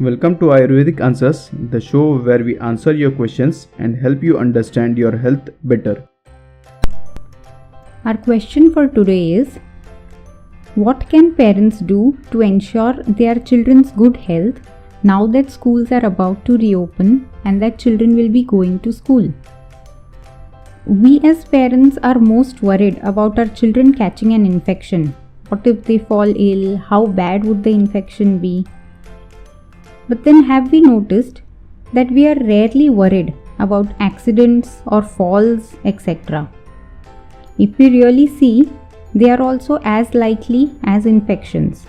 Welcome to Ayurvedic Answers, the show where we answer your questions and help you understand your health better. Our question for today is: what can parents do to ensure their children's good health now that schools are about to reopen and that children will be going to school? We as parents are most worried about our children catching an infection. What if they fall ill? How bad would the infection be? But then have we noticed that we are rarely worried about accidents or falls, etc. If we really see, they are also as likely as infections.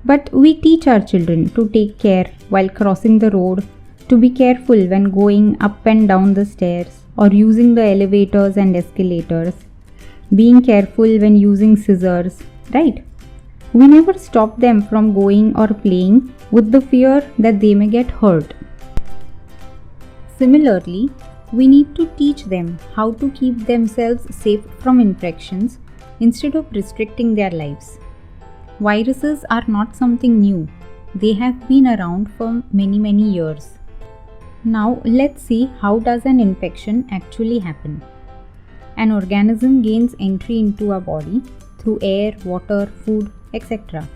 But we teach our children to take care while crossing the road, to be careful when going up and down the stairs or using the elevators and escalators, being careful when using scissors, right? We never stop them from going or playing with the fear that they may get hurt. Similarly, we need to teach them how to keep themselves safe from infections instead of restricting their lives. Viruses are not something new. They have been around for many years. Now let's see how does an infection actually happen. An organism gains entry into our body through air, water, food, etc.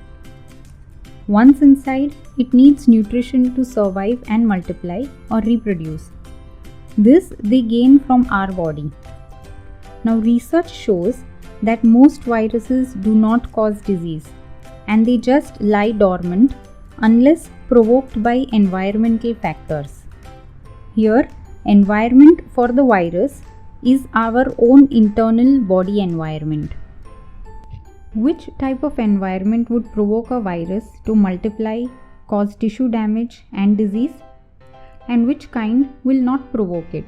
Once inside, it needs nutrition to survive and multiply or reproduce. This they gain from our body. Now research shows that most viruses do not cause disease and they just lie dormant unless provoked by environmental factors. Here, environment for the virus is our own internal body environment. Which type of environment would provoke a virus to multiply, cause tissue damage and disease, and which kind will not provoke it?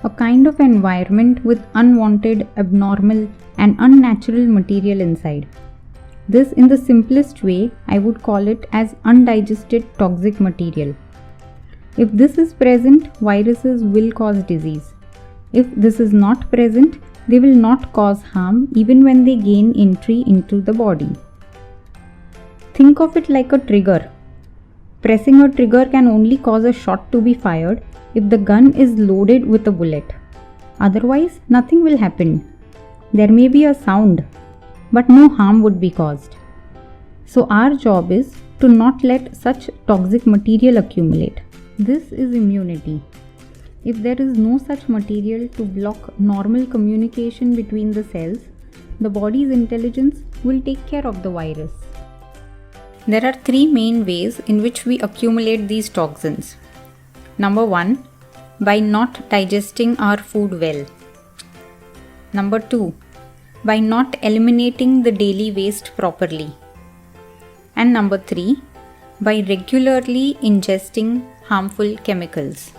A kind of environment with unwanted, abnormal and unnatural material inside. This, in the simplest way, I would call it as undigested toxic material. If this is present, viruses will cause disease. If this is not present, they will not cause harm even when they gain entry into the body. Think of it like a trigger. Pressing a trigger can only cause a shot to be fired if the gun is loaded with a bullet. Otherwise, nothing will happen. There may be a sound, but no harm would be caused. So our job is to not let such toxic material accumulate. This is immunity. If there is no such material to block normal communication between the cells, the body's intelligence will take care of the virus. There are three main ways in which we accumulate these toxins. Number 1, by not digesting our food well. Number 2, by not eliminating the daily waste properly. And number 3, by regularly ingesting harmful chemicals.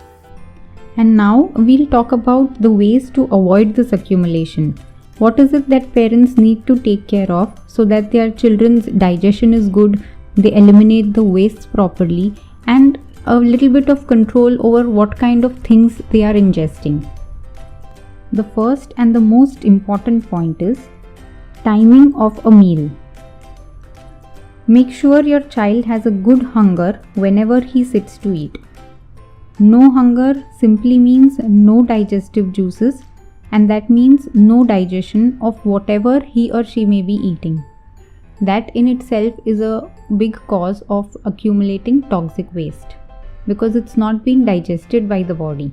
And now we'll talk about the ways to avoid this accumulation. What is it that parents need to take care of so that their children's digestion is good, they eliminate the wastes properly, and a little bit of control over what kind of things they are ingesting. The first and the most important point is timing of a meal. Make sure your child has a good hunger whenever he sits to eat. No hunger simply means no digestive juices, and that means no digestion of whatever he or she may be eating. That in itself is a big cause of accumulating toxic waste because it's not being digested by the body.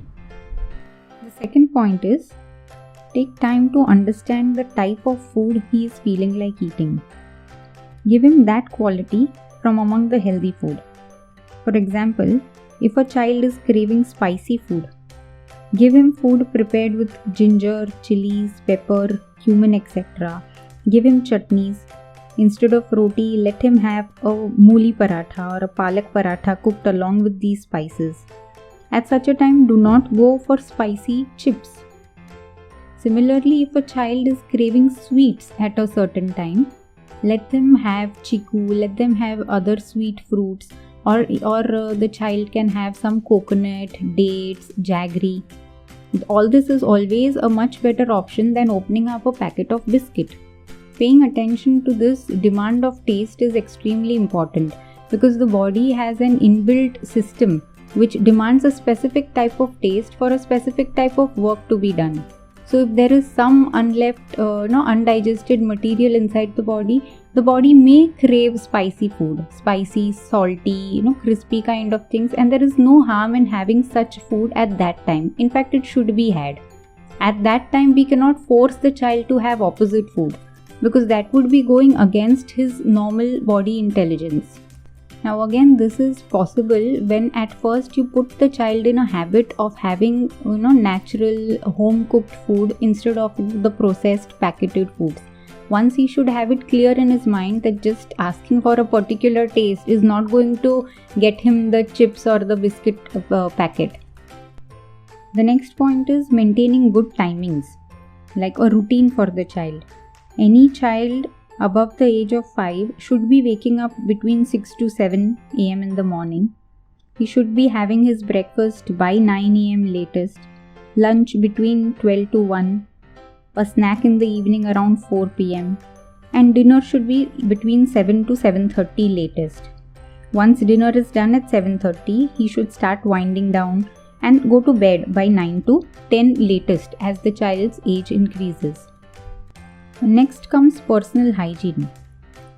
The second point is take time to understand the type of food he is feeling like eating. Give him that quality from among the healthy food. For example, if a child is craving spicy food, give him food prepared with ginger, chilies, pepper, cumin, etc. Give him chutneys. Instead of roti, let him have a mooli paratha or a palak paratha cooked along with these spices. At such a time, do not go for spicy chips. Similarly, if a child is craving sweets at a certain time, let them have chiku, let them have other sweet fruits, or the child can have some coconut, dates, jaggery. All this is always a much better option than opening up a packet of biscuit. Paying attention to this demand of taste is extremely important because the body has an inbuilt system which demands a specific type of taste for a specific type of work to be done. So if there is some undigested material inside the body may crave spicy food, spicy, salty, crispy kind of things, and there is no harm in having such food at that time. In fact, it should be had. At that time, we cannot force the child to have opposite food because that would be going against his normal body intelligence. Now again, this is possible when at first you put the child in a habit of having natural home cooked food instead of the processed packaged foods. Once he should have it clear in his mind that just asking for a particular taste is not going to get him the chips or the biscuit packet. The next point is maintaining good timings, like a routine for the child. Any child above the age of 5 should be waking up between 6 to 7 am in the morning. He should be having his breakfast by 9 am latest, lunch between 12 to 1, a snack in the evening around 4 pm, and dinner should be between 7 to 7:30 latest. Once dinner is done at 7:30, he should start winding down and go to bed by 9 to 10 latest as the child's age increases. Next comes personal hygiene.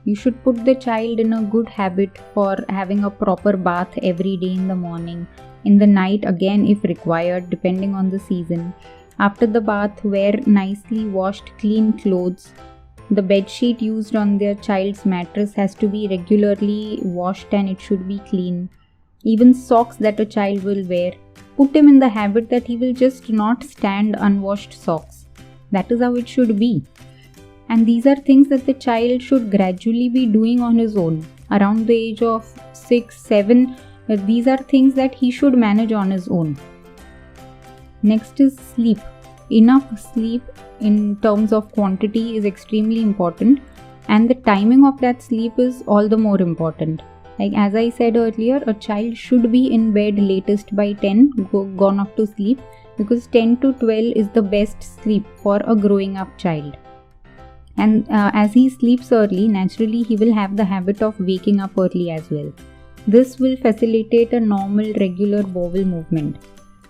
You should put the child in a good habit for having a proper bath every day in the morning, in the night again if required depending on the season. After the bath, wear nicely washed clean clothes. The bed sheet used on their child's mattress has to be regularly washed and it should be clean. Even socks that a child will wear, put him in the habit that he will just not stand unwashed socks. That is how it should be. And these are things that the child should gradually be doing on his own. Around the age of 6, 7, these are things that he should manage on his own. Next is sleep. Enough sleep in terms of quantity is extremely important, and the timing of that sleep is all the more important. Like as I said earlier, a child should be in bed latest by 10, gone off to sleep, because 10 to 12 is the best sleep for a growing up child. And as he sleeps early, naturally he will have the habit of waking up early as well. This will facilitate a normal regular bowel movement.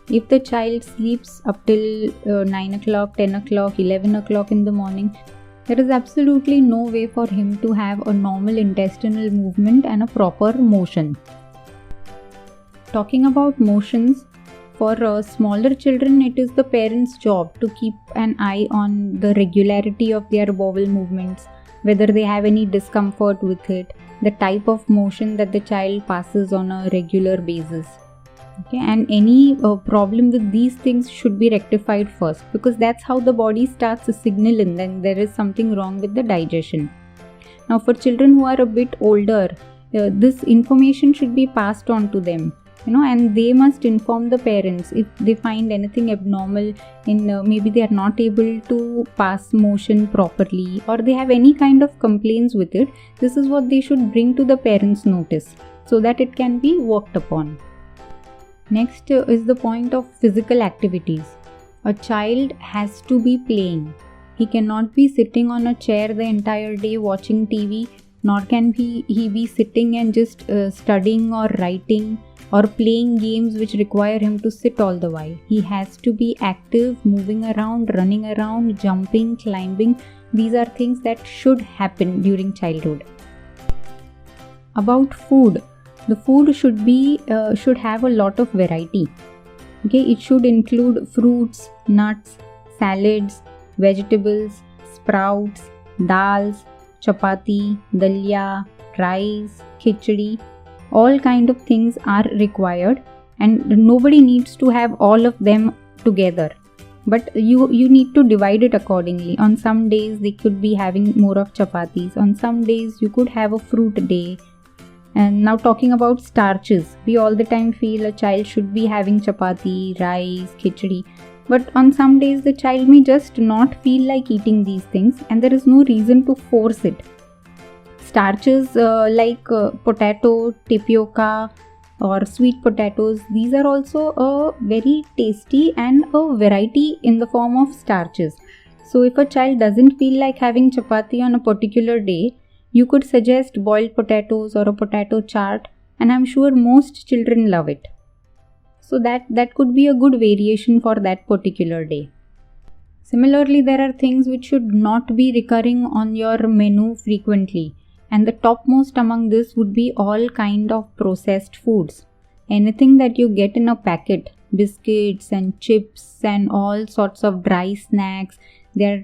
If the child sleeps up till 9 o'clock, 10 o'clock, 11 o'clock in the morning, there is absolutely no way for him to have a normal intestinal movement and a proper motion. Talking about motions, for smaller children, it is the parents' job to keep an eye on the regularity of their bowel movements, whether they have any discomfort with it, the type of motion that the child passes on a regular basis. Okay, and any problem with these things should be rectified first, because that's how the body starts signaling that there is something wrong with the digestion. Now, for children who are a bit older, this information should be passed on to them. And they must inform the parents if they find anything abnormal in maybe they are not able to pass motion properly, or they have any kind of complaints with it. This is what they should bring to the parents' notice so that it can be worked upon. Next is the point of physical activities. A child has to be playing. He cannot be sitting on a chair the entire day watching TV, nor can he be sitting and just studying or writing or playing games which require him to sit all the while. He has to be active, moving around, running around, jumping, climbing. These are things that should happen during childhood. About food, the food should have a lot of variety. Okay, it should include fruits, nuts, salads, vegetables, sprouts, dals, chapati, dalia, rice, khichdi. All kind of things are required, and nobody needs to have all of them together. But you need to divide it accordingly. On some days they could be having more of chapatis. On some days you could have a fruit day. And now talking about starches, we all the time feel a child should be having chapati, rice, khichdi. But on some days the child may just not feel like eating these things, and there is no reason to force it. Starches like potato, tapioca or sweet potatoes, these are also a very tasty and a variety in the form of starches. So if a child doesn't feel like having chapati on a particular day, you could suggest boiled potatoes or a potato chaat, and I'm sure most children love it. So that could be a good variation for that particular day. Similarly, there are things which should not be recurring on your menu frequently, and the topmost among this would be all kind of processed foods. Anything that you get in a packet, biscuits and chips and all sorts of dry snacks, they're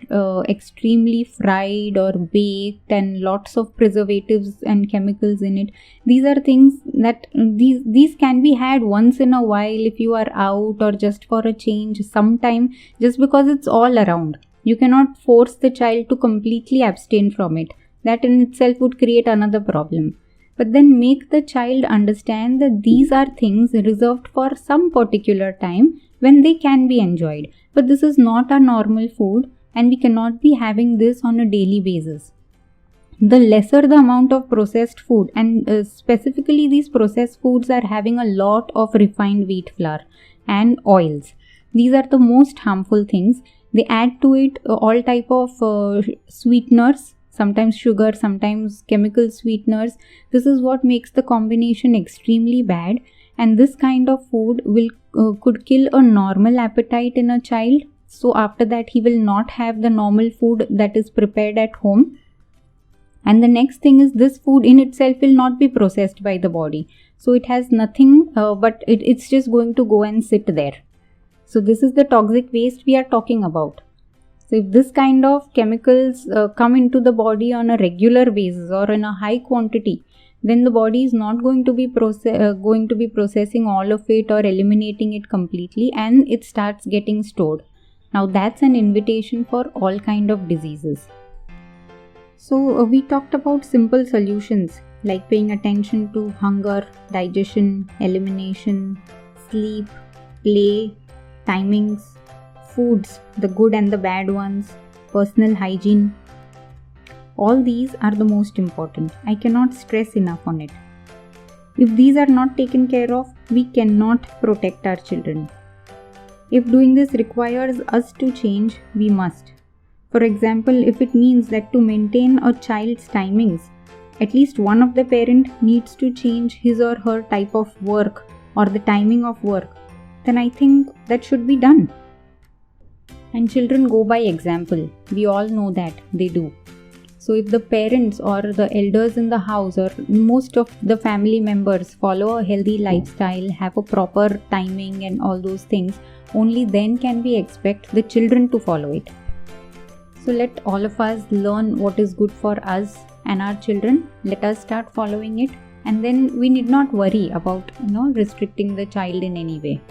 extremely fried or baked and lots of preservatives and chemicals in it. These are things that these can be had once in a while if you are out or just for a change sometime, just because it's all around. You cannot force the child to completely abstain from it. That in itself would create another problem. But then make the child understand that these are things reserved for some particular time when they can be enjoyed. But this is not a normal food, and we cannot be having this on a daily basis. The lesser the amount of processed food, and specifically these processed foods are having a lot of refined wheat flour and oils. These are the most harmful things. They add to it all type of sweeteners, sometimes sugar, sometimes chemical sweeteners. This is what makes the combination extremely bad, and this kind of food could kill a normal appetite in a child. So after that he will not have the normal food that is prepared at home. And the next thing is, this food in itself will not be processed by the body. So it has nothing but it's just going to go and sit there. So this is the toxic waste we are talking about. So if this kind of chemicals come into the body on a regular basis or in a high quantity, then the body is not going to be processing all of it or eliminating it completely, and it starts getting stored. Now that's an invitation for all kind of diseases. So we talked about simple solutions like paying attention to hunger, digestion, elimination, sleep, play, timings, foods, the good and the bad ones, personal hygiene. All these are the most important. I cannot stress enough on it. If these are not taken care of, we cannot protect our children. If doing this requires us to change, we must. For example, if it means that to maintain a child's timings, at least one of the parent needs to change his or her type of work or the timing of work, then I think that should be done. And children go by example. We all know that they do. So if the parents or the elders in the house or most of the family members follow a healthy lifestyle, have a proper timing and all those things, only then can we expect the children to follow it. So let all of us learn what is good for us and our children. Let us start following it, and then we need not worry about restricting the child in any way.